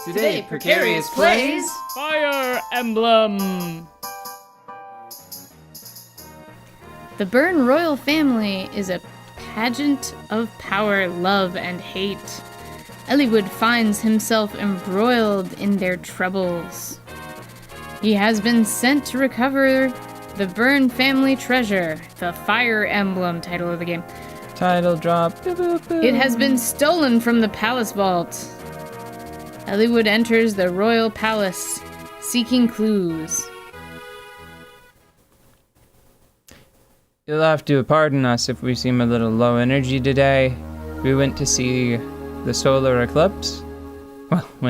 Today, Precarious plays Fire Emblem! The Byrne royal family is a pageant of power, love, and hate. Eliwood finds himself embroiled in their troubles. He has been sent to recover the Byrne family treasure, the Fire Emblem, title of the game. Title drop. It has been stolen from the palace vault. Eliwood enters the royal palace, seeking clues. You'll have to pardon us if we seem a little low energy today. We went to see the solar eclipse. Well, we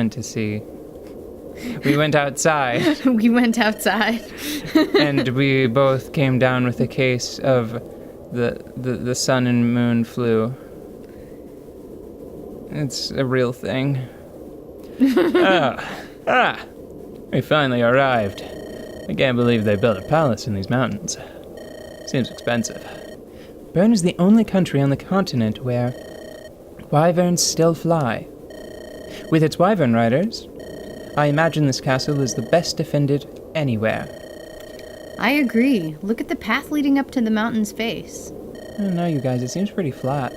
went outside. We went outside. And we both came down with a case of the sun and moon flu. It's a real thing. We finally arrived. I can't believe they built a palace in these mountains. Seems expensive. Byrne is the only country on the continent where wyverns still fly. With its wyvern riders, I imagine this castle is the best defended anywhere. I agree. Look at the path leading up to the mountain's face. I don't know, you guys, it seems pretty flat.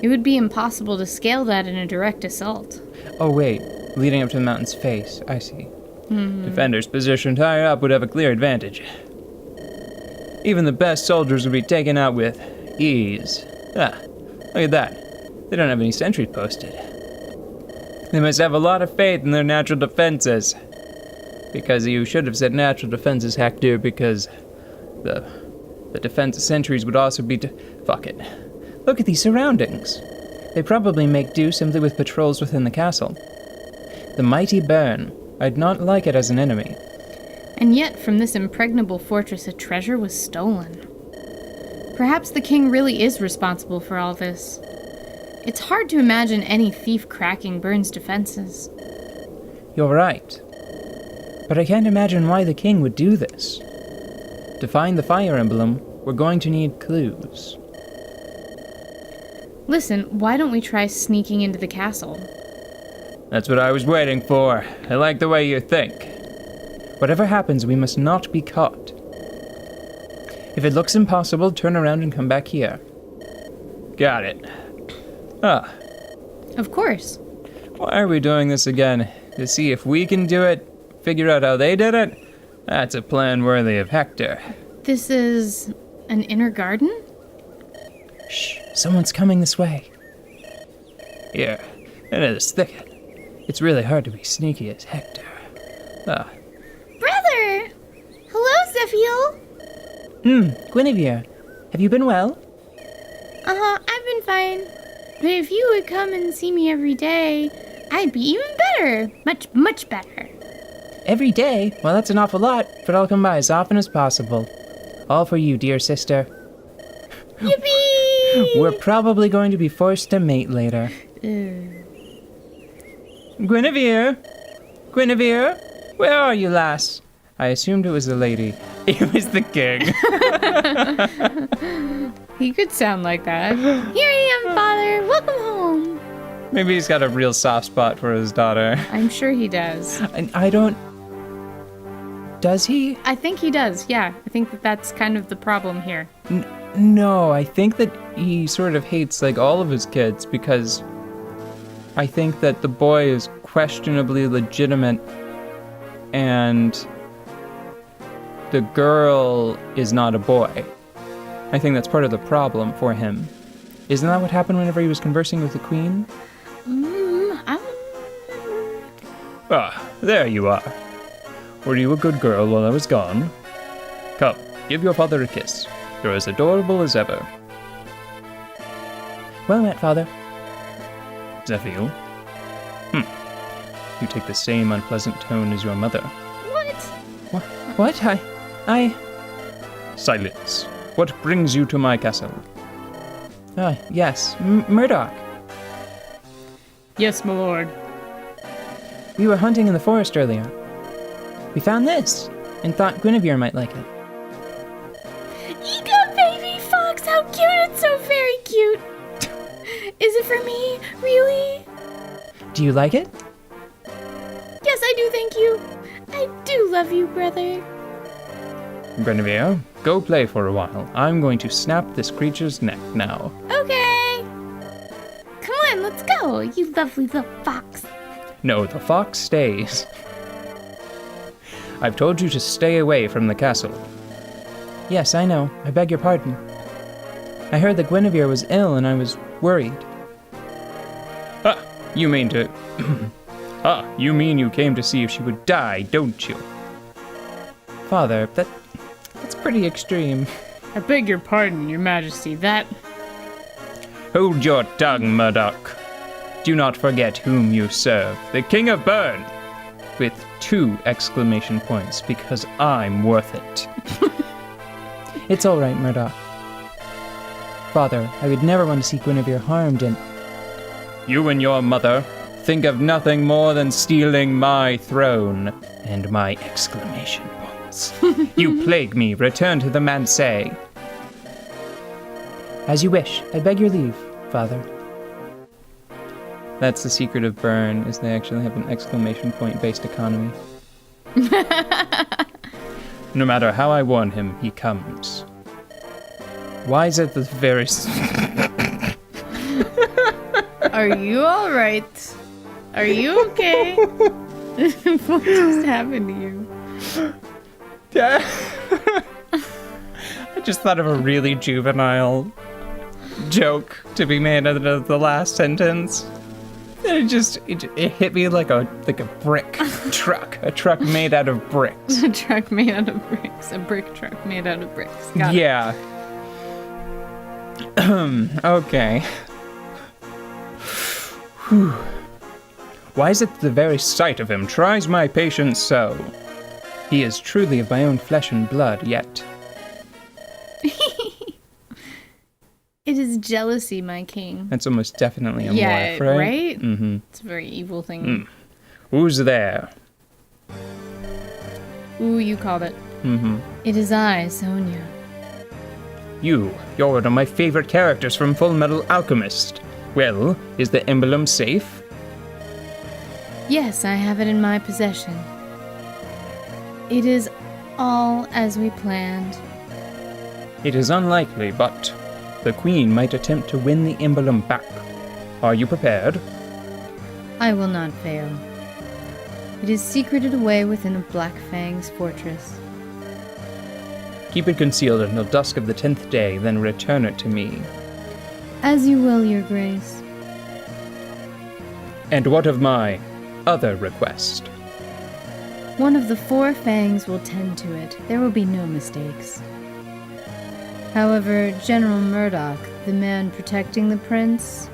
It would be impossible to scale that in a direct assault. Oh wait, leading up to the mountain's face, I see. Defenders positioned higher up would have a clear advantage. Even the best soldiers would be taken out with ease. Look at that. They don't have any sentries posted. They must have a lot of faith in their natural defenses. Because you should have said natural defenses, Hector, because the defense sentries would also be fuck it. Look at these surroundings. They probably make do simply with patrols within the castle. The mighty Byrne. I'd not like it as an enemy. And yet, from this impregnable fortress, a treasure was stolen. Perhaps the king really is responsible for all this. It's hard to imagine any thief cracking Byrne's defenses. You're right. But I can't imagine why the king would do this. To find the Fire Emblem, we're going to need clues. Listen, why don't we try sneaking into the castle? That's what I was waiting for. I like the way you think. Whatever happens, we must not be caught. If it looks impossible, turn around and come back here. Got it. Of course. Why are we doing this again? To see if we can do it? Figure out how they did it? That's a plan worthy of Hector. This is an inner garden? Shh, someone's coming this way. Here, into this thicket. It's really hard to be sneaky as Hector. Brother! Hello, Zephiel! Guinevere, have you been well? I've been fine. But if you would come and see me every day, I'd be even better. Much, much better. Every day? Well, that's an awful lot, but I'll come by as often as possible. All for you, dear sister. Yippee! We're probably going to be forced to mate later. Guinevere! Guinevere! Where are you, lass? I assumed it was a lady. It was the king. He could sound like that. Here I am, Father. Welcome home. Maybe he's got a real soft spot for his daughter. I'm sure he does. I don't... Does he? I think he does, yeah. I think that's kind of the problem here. No, I think that he sort of hates, like, all of his kids because I think that the boy is questionably legitimate and the girl is not a boy. I think that's part of the problem for him. Isn't that what happened whenever he was conversing with the queen? There you are. Were you a good girl while I was gone? Come, give your father a kiss. You're as adorable as ever. Well met, Father. Zephiel. You take the same unpleasant tone as your mother. What? What? I... Silence. What brings you to my castle? Yes, Murdoch. Yes, my lord. We were hunting in the forest earlier. We found this, and thought Guinevere might like it. Ego baby fox, how cute! It's so very cute. Is it for me? Really? Do you like it? thank you. I do love you, brother. Guinevere, go play for a while. I'm going to snap this creature's neck now. Okay. Come on, let's go, you lovely little fox. No, the fox stays. I've told you to stay away from the castle. Yes, I know. I beg your pardon. I heard that Guinevere was ill and I was worried. Ah, you mean to... you mean you came to see if she would die, don't you? Father, that's pretty extreme. I beg your pardon, your majesty, that... Hold your tongue, Murdoch. Do not forget whom you serve, the King of Bern. With 2 exclamation points, because I'm worth it. It's all right, Murdoch. Father, I would never want to see Guinevere harmed and... You and your mother think of nothing more than stealing my throne and my exclamation points. You plague me, return to the Mansay. As you wish, I beg your leave, Father. That's the secret of Bern, is they actually have an exclamation point-based economy. No matter how I warn him, he comes. Why is it the very... Are you alright? Are you okay? What just happened to you? Yeah. I just thought of a really juvenile joke to be made out of the last sentence. And it hit me like a brick truck. A truck made out of bricks. A truck made out of bricks. A brick truck made out of bricks. Got it. Yeah. Okay. Whew. Why is it the very sight of him tries my patience so? He is truly of my own flesh and blood, yet. It is jealousy, my king. That's almost definitely a yeah, morph, right? Right? Mm-hmm. It's a very evil thing. Who's there? Ooh, you called it. Mm-hmm. It is I, Sonia. You're one of my favorite characters from Full Metal Alchemist. Well, is the emblem safe? Yes, I have it in my possession. It is all as we planned. It is unlikely, but the Queen might attempt to win the emblem back. Are you prepared? I will not fail. It is secreted away within a Black Fang's fortress. Keep it concealed until dusk of the 10th day, then return it to me. As you will, Your Grace. And what of my other request? One of the 4 fangs will tend to it. There will be no mistakes. However, General Murdoch, the man protecting the prince,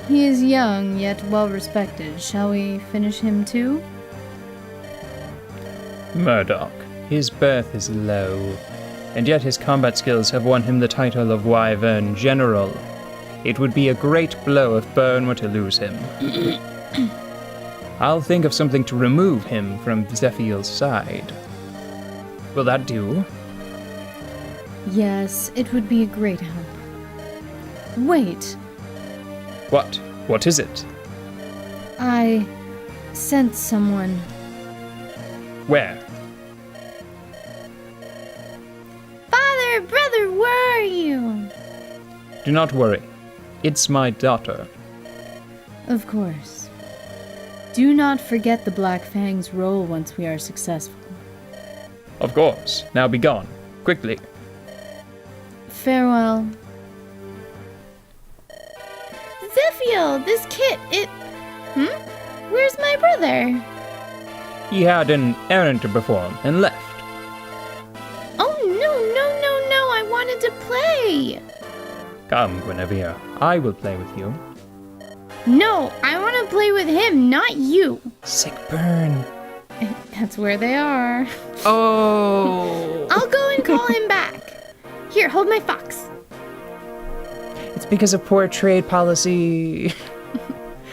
he is young yet well respected. Shall we finish him too? Murdoch. His birth is low, and yet his combat skills have won him the title of Wyvern General. It would be a great blow if Bern were to lose him. I'll think of something to remove him from Zephiel's side. Will that do? Yes, it would be a great help. Wait, What? What is it? I sent someone. Where? Father, brother, where are you? Do not worry. It's my daughter. Of course. Do not forget the Black Fang's role once we are successful. Of course. Now be gone. Quickly. Farewell. Zephiel, this kit, Where's my brother? He had an errand to perform and left. Oh, no, I wanted to play. Come, Guinevere. I will play with you. No, I want to play with him, not you. Sick burn. That's where they are. Oh. I'll go and call him back. Here, hold my fox. It's because of poor trade policy.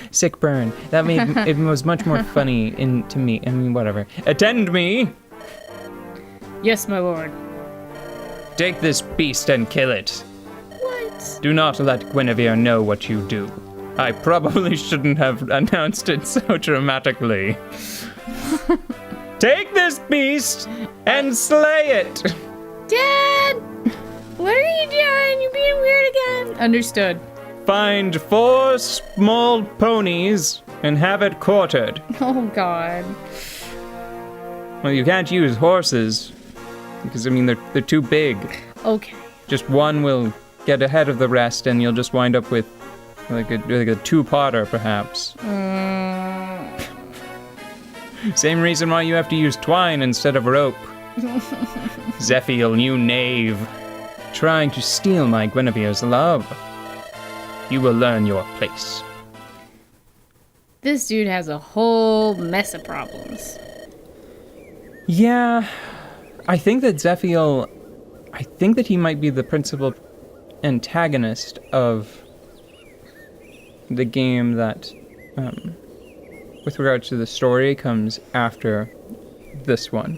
Sick burn. That made it was much more funny to me. I mean, whatever. Attend me. Yes, my lord. Take this beast and kill it. What? Do not let Guinevere know what you do. I probably shouldn't have announced it so dramatically. Take this beast and slay it. Dad! What are you doing? You're being weird again. Understood. Find 4 small ponies and have it quartered. Oh, God. Well, you can't use horses because, I mean, they're too big. Okay. Just one will get ahead of the rest and you'll just wind up with like a two-potter, perhaps. Same reason why you have to use twine instead of rope. Zephiel, you knave. Trying to steal my Guinevere's love. You will learn your place. This dude has a whole mess of problems. Yeah, I think that Zephiel, he might be the principal antagonist of the game that, with regards to the story, comes after this one.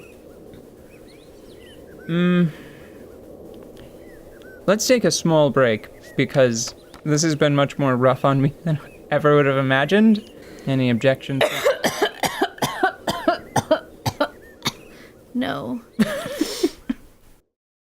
Let's take a small break, because this has been much more rough on me than I ever would have imagined. Any objections? No.